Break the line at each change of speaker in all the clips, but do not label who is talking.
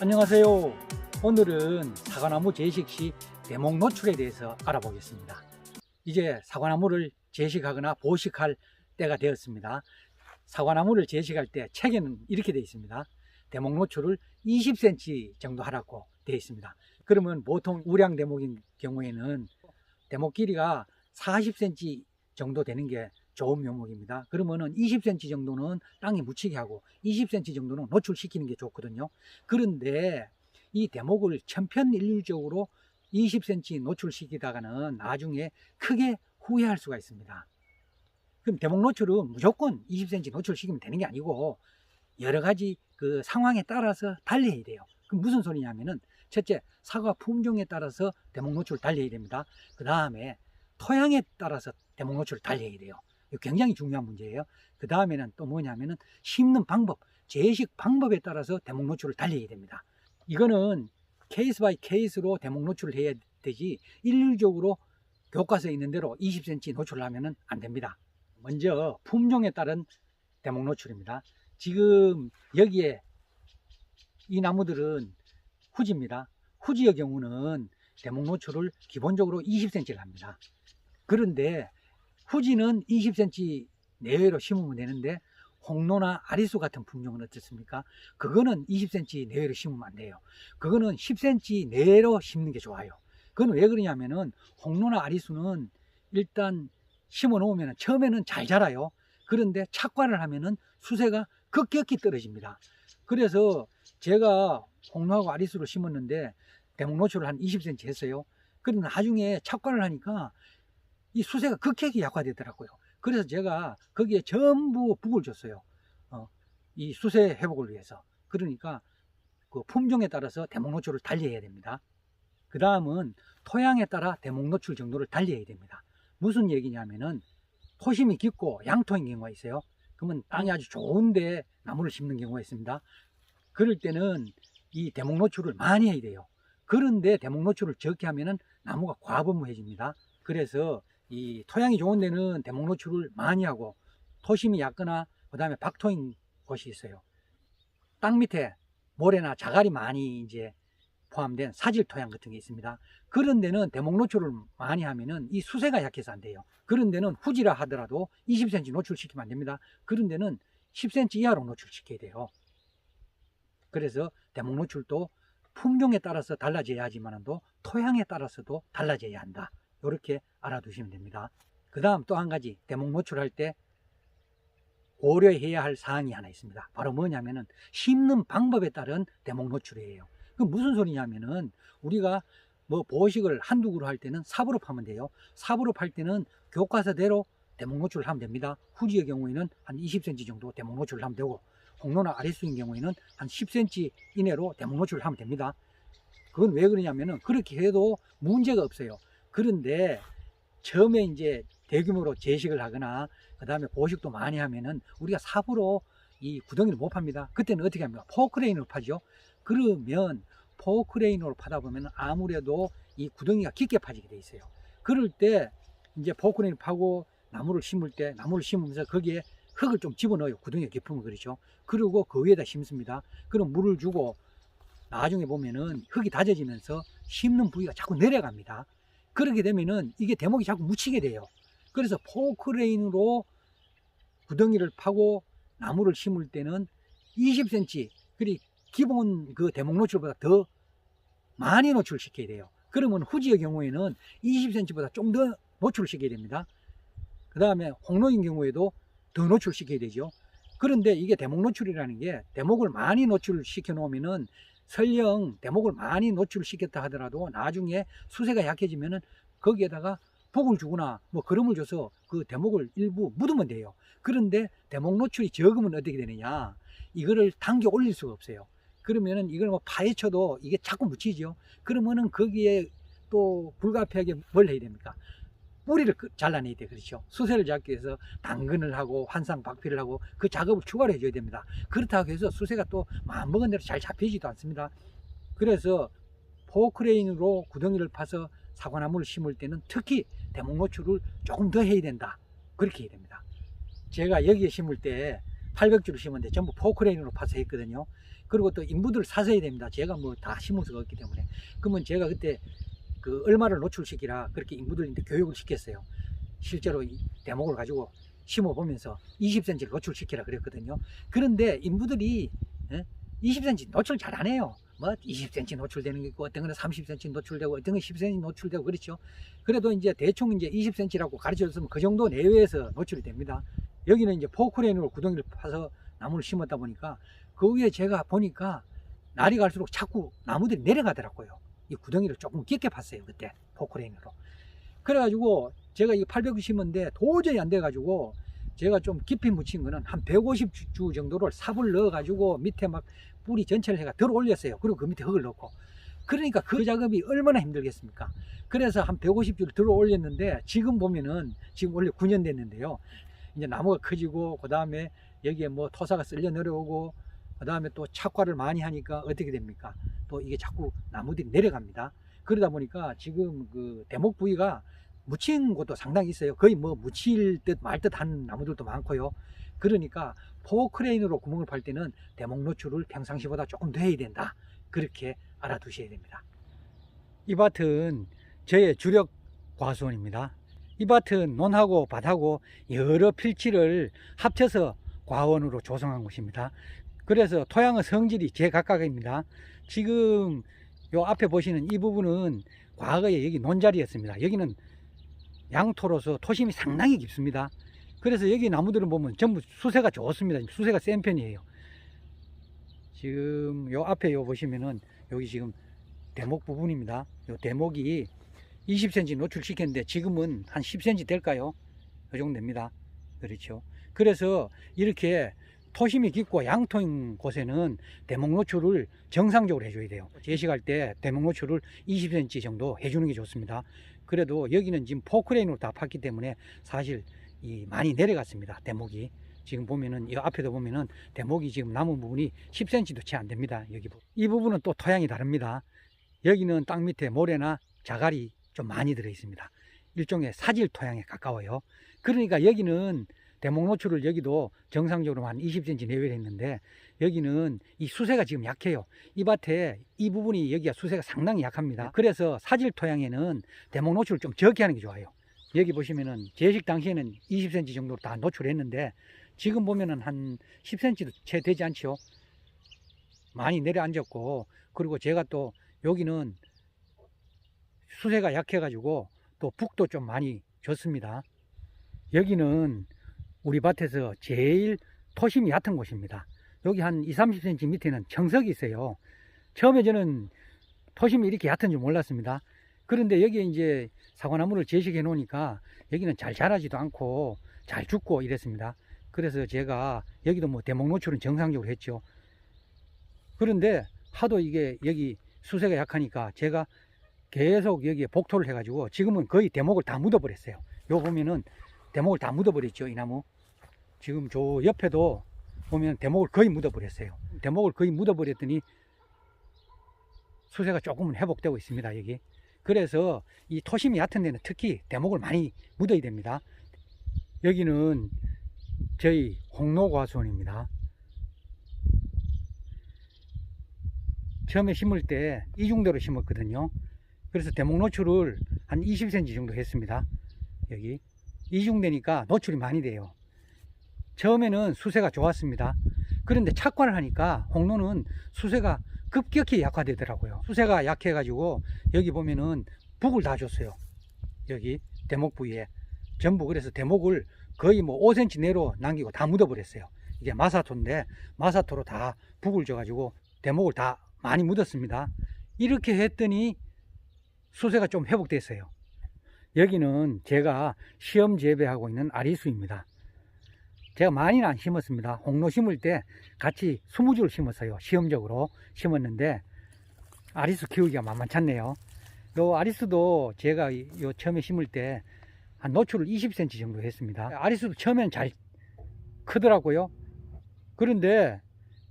안녕하세요. 오늘은 사과나무 제식 시 대목 노출에 대해서 알아보겠습니다. 이제 사과나무를 제식하거나 보식할 때가 되었습니다. 사과나무를 제식할 때 책에는 이렇게 되어 있습니다. 대목 노출을 20cm 정도 하라고 되어 있습니다. 그러면 보통 우량 대목인 경우에는 대목 길이가 40cm 정도 되는 게 좋은 묘목입니다. 그러면은 20cm 정도는 땅에 묻히게 하고 20cm 정도는 노출시키는 게 좋거든요. 그런데 이 대목을 천편일률적으로 20cm 노출시키다가는 나중에 크게 후회할 수가 있습니다. 그럼 대목 노출은 무조건 20cm 노출시키면 되는 게 아니고 여러 가지 그 상황에 따라서 달려야 돼요. 그럼 무슨 소리냐면은 첫째, 사과 품종에 따라서 대목 노출을 달려야 됩니다. 그 다음에 토양에 따라서 대목 노출을 달려야 돼요. 이거 굉장히 중요한 문제예요. 그 다음에는 또 뭐냐면은 심는 방법, 제식 방법에 따라서 대목 노출을 달려야 됩니다. 이거는 케이스 바이 케이스로 대목 노출을 해야 되지 일률적으로 교과서에 있는 대로 20cm 노출을 하면은 안 됩니다. 먼저 품종에 따른 대목 노출입니다. 지금 여기에 이 나무들은 후지입니다. 후지의 경우는 대목 노출을 기본적으로 20cm를 합니다. 그런데 후지는 20cm 내외로 심으면 되는데 홍로나 아리수 같은 품종은 어떻습니까? 그거는 20cm 내외로 심으면 안 돼요. 그거는 10cm 내로 심는 게 좋아요. 그건 왜 그러냐면은 홍로나 아리수는 일단 심어 놓으면 처음에는 잘 자라요. 그런데 착과를 하면은 수세가 급격히 떨어집니다. 그래서 제가 홍로하고 아리수를 심었는데 대목 노출을 한 20cm 했어요. 그런데 나중에 착과를 하니까 이 수세가 급격히 약화되더라고요. 그래서 제가 거기에 전부 북을 줬어요. 이 수세 회복을 위해서. 그러니까 그 품종에 따라서 대목 노출을 달리해야 됩니다. 그 다음은 토양에 따라 대목 노출 정도를 달리해야 됩니다. 무슨 얘기냐면은 토심이 깊고 양토인 경우가 있어요. 그러면 땅이 아주 좋은데 나무를 심는 경우가 있습니다. 그럴 때는 이 대목 노출을 많이 해야 돼요. 그런데 대목 노출을 적게 하면은 나무가 과분무해집니다. 그래서 이 토양이 좋은 데는 대목 노출을 많이 하고 토심이 얕거나 그 다음에 박토인 곳이 있어요. 땅 밑에 모래나 자갈이 많이 이제 포함된 사질 토양 같은 게 있습니다. 그런 데는 대목 노출을 많이 하면은 이 수세가 약해서 안 돼요. 그런 데는 후지라 하더라도 20cm 노출시키면 안 됩니다. 그런 데는 10cm 이하로 노출시켜야 돼요. 그래서 대목 노출도 품종에 따라서 달라져야 하지만도 토양에 따라서도 달라져야 한다. 이렇게 알아두시면 됩니다. 그 다음 또 한 가지 대목 노출할 때 고려해야 할 사항이 하나 있습니다. 바로 뭐냐면은 심는 방법에 따른 대목 노출이에요. 그럼 무슨 소리냐면은 우리가 뭐 보식을 한두 그루 할 때는 삽으로 파면 돼요. 삽으로 팔 때는 교과서대로 대목 노출을 하면 됩니다. 후지의 경우에는 한 20cm 정도 대목 노출을 하면 되고 홍로나 아리수인 경우에는 한 10cm 이내로 대목 노출을 하면 됩니다. 그건 왜 그러냐면은 그렇게 해도 문제가 없어요. 그런데 처음에 이제 대규모로 제식을 하거나 그 다음에 보식도 많이 하면은 우리가 삽으로 이 구덩이를 못 팝니다. 그때는 어떻게 합니까? 포크레인으로 파죠. 그러면 포크레인으로 파다 보면 아무래도 이 구덩이가 깊게 파지게 돼 있어요. 그럴 때 이제 포크레인을 파고 나무를 심을 때 나무를 심으면서 거기에 흙을 좀 집어넣어요. 구덩이가 깊으면 그렇죠. 그리고 그 위에다 심습니다. 그럼 물을 주고 나중에 보면은 흙이 다져지면서 심는 부위가 자꾸 내려갑니다. 그렇게 되면은 이게 대목이 자꾸 묻히게 돼요. 그래서 포크레인으로 구덩이를 파고 나무를 심을 때는 20cm, 그리고 기본 그 대목 노출보다 더 많이 노출시켜야 돼요. 그러면 후지의 경우에는 20cm보다 좀 더 노출시켜야 됩니다. 그 다음에 홍로인 경우에도 더 노출시켜야 되죠. 그런데 이게 대목 노출이라는 게 대목을 많이 노출시켜 놓으면은 설령 대목을 많이 노출시켰다 하더라도 나중에 수세가 약해지면은 거기에다가 복을 주거나 뭐 거름을 줘서 그 대목을 일부 묻으면 돼요. 그런데 대목 노출이 적으면 어떻게 되느냐, 이거를 당겨 올릴 수가 없어요. 그러면은 이걸 뭐 파헤쳐도 이게 자꾸 묻히죠. 그러면은 거기에 또 불가피하게 뭘 해야 됩니까? 뿌리를 잘라내야 돼. 그렇죠. 수세를 잡기 위해서 당근을 하고 환상 박피를 하고 그 작업을 추가로 해줘야 됩니다. 그렇다고 해서 수세가 또 마음먹은 대로 잘 잡히지도 않습니다. 그래서 포크레인으로 구덩이를 파서 사과나무를 심을 때는 특히 대목 노출을 조금 더 해야 된다. 그렇게 해야 됩니다. 제가 여기에 심을 때 800주를 심었는데 전부 포크레인으로 파서 했거든요. 그리고 또 인부들을 사서 해야 됩니다. 제가 뭐 다 심을 수가 없기 때문에. 그러면 제가 그때 그 얼마를 노출시키라 그렇게 인부들한테 교육을 시켰어요. 실제로 이 대목을 가지고 심어 보면서 20cm를 노출시키라 그랬거든요. 그런데 인부들이 20cm 노출 잘 안 해요. 뭐 20cm 노출되는 게 있고 어떤 거는 30cm 노출되고 어떤 건 10cm 노출되고 그렇죠. 그래도 이제 대충 이제 20cm라고 가르쳐 줬으면 그 정도 내외에서 노출이 됩니다. 여기는 이제 포크레인으로 구덩이를 파서 나무를 심었다 보니까 그 위에 제가 보니까 날이 갈수록 자꾸 나무들이 내려가더라고요. 이 구덩이를 조금 깊게 팠어요. 그때 포크레인으로. 그래가지고 제가 이 800주 심었는데 도저히 안 돼가지고 제가 좀 깊이 묻힌 거는 한 150주 정도를 삽을 넣어가지고 밑에 막 뿌리 전체를 해가 들어 올렸어요. 그리고 그 밑에 흙을 넣고. 그러니까 그 작업이 얼마나 힘들겠습니까? 그래서 한 150주를 들어 올렸는데 지금 보면은 지금 원래 9년 됐는데요. 이제 나무가 커지고 그 다음에 여기에 뭐 토사가 쓸려 내려오고 그 다음에 또 착과를 많이 하니까 어떻게 됩니까? 또 이게 자꾸 나무들이 내려갑니다. 그러다 보니까 지금 그 대목 부위가 묻힌 곳도 상당히 있어요. 거의 뭐 묻힐 듯 말 듯 한 나무들도 많고요. 그러니까 포크레인으로 구멍을 팔 때는 대목 노출을 평상시보다 조금 더 해야 된다. 그렇게 알아두셔야 됩니다. 이 밭은 저의 주력 과수원입니다. 이 밭은 논하고 밭하고 여러 필지를 합쳐서 과원으로 조성한 곳입니다. 그래서 토양의 성질이 제각각입니다. 지금 요 앞에 보시는 이 부분은 과거에 여기 논자리였습니다. 여기는 양토로서 토심이 상당히 깊습니다. 그래서 여기 나무들을 보면 전부 수세가 좋습니다. 수세가 센 편이에요. 지금 요 앞에 요 보시면은 여기 지금 대목 부분입니다. 요 대목이 20cm 노출시켰는데 지금은 한 10cm 될까요? 그 정도 됩니다. 그렇죠. 그래서 이렇게 토심이 깊고 양토인 곳에는 대목 노출을 정상적으로 해줘야 돼요. 제식할 때 대목 노출을 20cm 정도 해주는 게 좋습니다. 그래도 여기는 지금 포크레인으로 다 팠기 때문에 사실 많이 내려갔습니다. 대목이 지금 보면은 이 앞에도 보면은 대목이 지금 남은 부분이 10cm도 채 안 됩니다. 여기 이 부분은 또 토양이 다릅니다. 여기는 땅 밑에 모래나 자갈이 좀 많이 들어 있습니다. 일종의 사질 토양에 가까워요. 그러니까 여기는 대목 노출을 여기도 정상적으로 한 20cm 내외로 했는데 여기는 이 수세가 지금 약해요. 이 밭에 이 부분이 여기가 수세가 상당히 약합니다. 그래서 사질 토양에는 대목 노출을 좀 적게 하는 게 좋아요. 여기 보시면은 제식 당시에는 20cm 정도로 다 노출했는데 지금 보면은 한 10cm도 채 되지 않죠. 많이 내려앉았고 그리고 제가 또 여기는 수세가 약해 가지고 또 북도 좀 많이 줬습니다. 여기는 우리 밭에서 제일 토심이 얕은 곳입니다. 여기 한 20-30cm 밑에는 청석이 있어요. 처음에 저는 토심이 이렇게 얕은 줄 몰랐습니다. 그런데 여기에 이제 사과나무를 제식해 놓으니까 여기는 잘 자라지도 않고 잘 죽고 이랬습니다. 그래서 제가 여기도 뭐 대목 노출은 정상적으로 했죠. 그런데 하도 이게 여기 수세가 약하니까 제가 계속 여기에 복토를 해가지고 지금은 거의 대목을 다 묻어버렸어요. 요 보면은 대목을 다 묻어버렸죠. 이 나무 지금 저 옆에도 보면 대목을 거의 묻어버렸어요. 대목을 거의 묻어버렸더니 수세가 조금은 회복되고 있습니다. 여기 그래서 이 토심이 얕은 데는 특히 대목을 많이 묻어야 됩니다. 여기는 저희 홍로과수원입니다. 처음에 심을 때 이중대로 심었거든요. 그래서 대목 노출을 한 20cm 정도 했습니다. 여기 이중대니까 노출이 많이 돼요. 처음에는 수세가 좋았습니다. 그런데 착과를 하니까 홍로는 수세가 급격히 약화되더라고요. 수세가 약해 가지고 여기 보면은 북을 다 줬어요. 여기 대목 부위에 전부. 그래서 대목을 거의 뭐 5cm 내로 남기고 다 묻어 버렸어요. 이게 마사토인데 마사토로 다 북을 줘 가지고 대목을 다 많이 묻었습니다. 이렇게 했더니 수세가 좀 회복됐어요. 여기는 제가 시험 재배하고 있는 아리수입니다. 제가 많이는 안 심었습니다. 홍로 심을 때 같이 20주를 심었어요. 시험적으로 심었는데 아리수 키우기가 만만찮네요. 요 아리수도 제가 요 처음에 심을 때 한 노출을 20cm 정도 했습니다. 아리수도 처음에는 잘 크더라고요. 그런데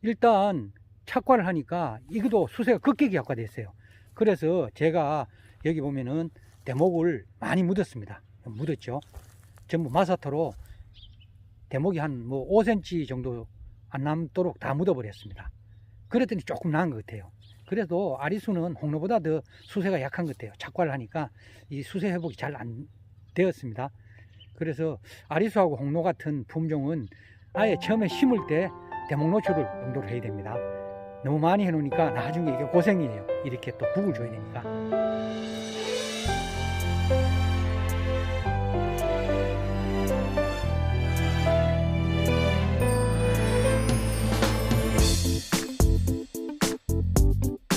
일단 착과를 하니까 이것도 수세가 급격히 약화됐어요. 그래서 제가 여기 보면은 대목을 많이 묻었습니다. 묻었죠. 전부 마사토로 대목이 한 뭐 5cm 정도 안 남도록 다 묻어버렸습니다. 그랬더니 조금 나은 것 같아요. 그래도 아리수는 홍로보다 더 수세가 약한 것 같아요. 착과를 하니까 이 수세 회복이 잘 안 되었습니다. 그래서 아리수하고 홍로 같은 품종은 아예 처음에 심을 때 대목 노출을 용도로 해야 됩니다. 너무 많이 해놓으니까 나중에 이게 고생이에요. 이렇게 또 국을 줘야 되니까.